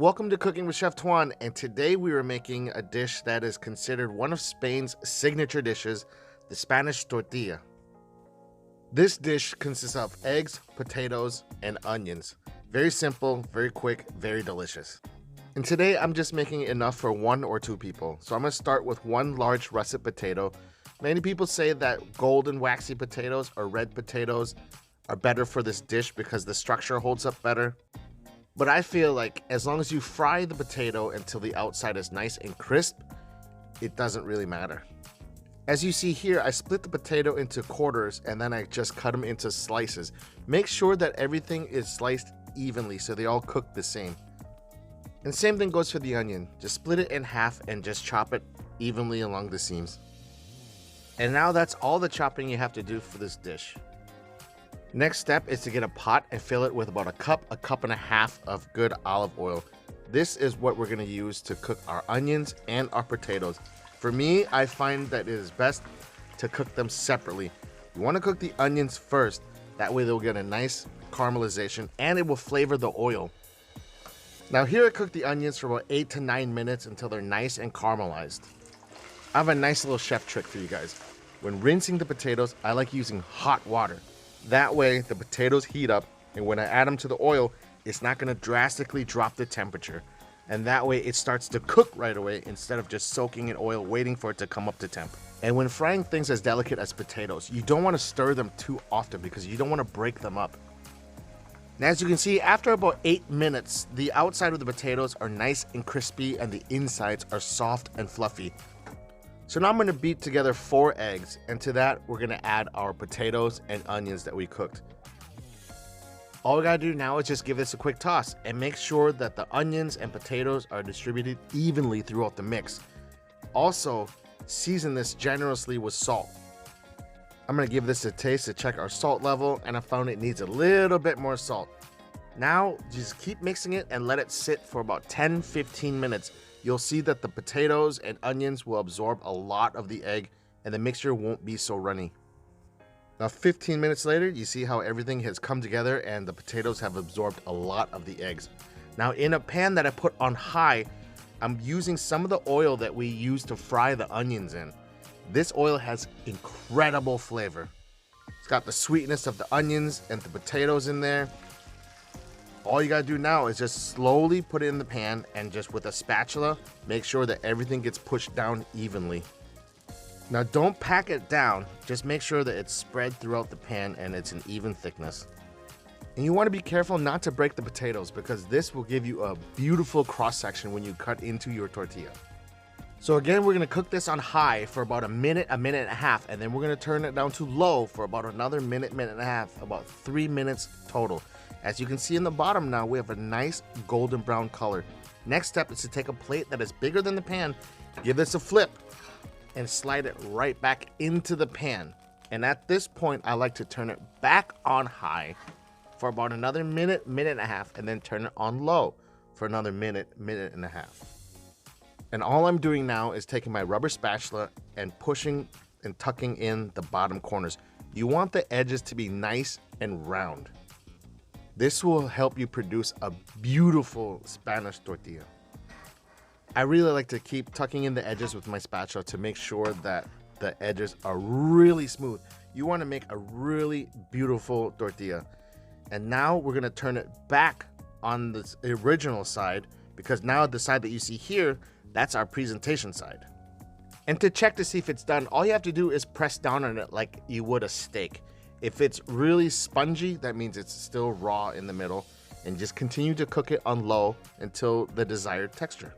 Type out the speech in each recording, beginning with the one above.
Welcome to Cooking with Chef Tuan, and today we are making a dish that is considered one of Spain's signature dishes, the Spanish tortilla. This dish consists of eggs, potatoes, and onions. Very simple, very quick, very delicious. And today I'm just making enough for 1 or 2 people. So I'm going to start with 1 large russet potato. Many people say that golden waxy potatoes or red potatoes are better for this dish because the structure holds up better. But I feel like as long as you fry the potato until the outside is nice and crisp, it doesn't really matter. As you see here, I split the potato into quarters and then I just cut them into slices. Make sure that everything is sliced evenly so they all cook the same. And same thing goes for the onion. Just split it in half and just chop it evenly along the seams. And now that's all the chopping you have to do for this dish. Next step is to get a pot and fill it with about a cup and a half of good olive oil. This is what we're going to use to cook our onions and our potatoes. For me, I find that it is best to cook them separately. You want to cook the onions first, that way they'll get a nice caramelization and it will flavor the oil. Now here I cook the onions for about 8 to 9 minutes until they're nice and caramelized. I have a nice little chef trick for you guys. When rinsing the potatoes, I like using hot water. That way the potatoes heat up, and when I add them to the oil, it's not going to drastically drop the temperature. And that way it starts to cook right away instead of just soaking in oil waiting for it to come up to temp. And when frying things as delicate as potatoes, you don't want to stir them too often because you don't want to break them up. And as you can see, after about 8 minutes, the outside of the potatoes are nice and crispy and the insides are soft and fluffy. So now I'm going to beat together 4 eggs, and to that we're going to add our potatoes and onions that we cooked. All we got to do now is just give this a quick toss and make sure that the onions and potatoes are distributed evenly throughout the mix. Also, season this generously with salt. I'm going to give this a taste to check our salt level, and I found it needs a little bit more salt. Now just keep mixing it and let it sit for about 10-15 minutes. You'll see that the potatoes and onions will absorb a lot of the egg and the mixture won't be so runny. Now 15 minutes later, you see how everything has come together and the potatoes have absorbed a lot of the eggs. Now in a pan that I put on high, I'm using some of the oil that we use to fry the onions in. This oil has incredible flavor. It's got the sweetness of the onions and the potatoes in there. All you gotta do now is just slowly put it in the pan and just with a spatula, make sure that everything gets pushed down evenly. Now don't pack it down, just make sure that it's spread throughout the pan and it's an even thickness. And you wanna be careful not to break the potatoes because this will give you a beautiful cross section when you cut into your tortilla. So again, we're gonna cook this on high for about a minute and a half, and then we're gonna turn it down to low for about another minute and a half, about 3 minutes total. As you can see in the bottom now, we have a nice golden brown color. Next step is to take a plate that is bigger than the pan, give this a flip, and slide it right back into the pan. And at this point, I like to turn it back on high for about another minute and a half, and then turn it on low for another minute and a half. And all I'm doing now is taking my rubber spatula and pushing and tucking in the bottom corners. You want the edges to be nice and round. This will help you produce a beautiful Spanish tortilla. I really like to keep tucking in the edges with my spatula to make sure that the edges are really smooth. You want to make a really beautiful tortilla. And now we're going to turn it back on the original side, because now the side that you see here, that's our presentation side. And to check to see if it's done, all you have to do is press down on it like you would a steak. If it's really spongy, that means it's still raw in the middle, and just continue to cook it on low until the desired texture.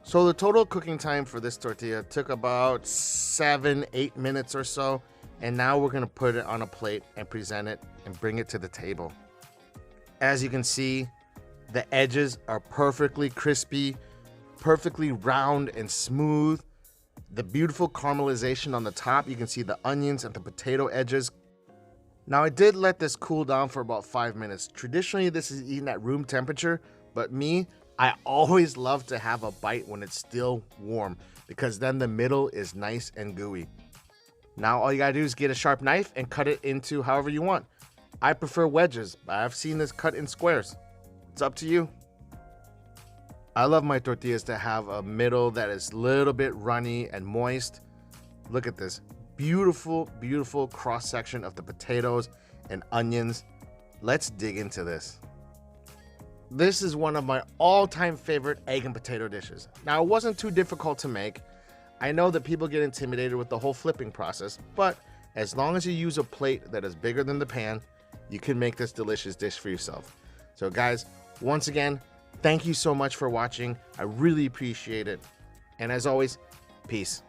So the total cooking time for this tortilla took about 7-8 minutes or so, and now we're gonna put it on a plate and present it and bring it to the table. As you can see, the edges are perfectly crispy, perfectly round and smooth. The beautiful caramelization on the top, you can see the onions and the potato edges. Now I did let this cool down for about 5 minutes. Traditionally this is eaten at room temperature, but I always love to have a bite when it's still warm because then the middle is nice and gooey. Now all you gotta do is get a sharp knife and cut it into however you want. I prefer wedges, but I've seen this cut in squares. It's up to you. I love my tortillas to have a middle that is a little bit runny and moist. Look at this beautiful, beautiful cross section of the potatoes and onions. Let's dig into this. This is one of my all-time favorite egg and potato dishes. Now, it wasn't too difficult to make. I know that people get intimidated with the whole flipping process, but as long as you use a plate that is bigger than the pan, you can make this delicious dish for yourself. So guys, once again, thank you so much for watching. I really appreciate it. And as always, peace.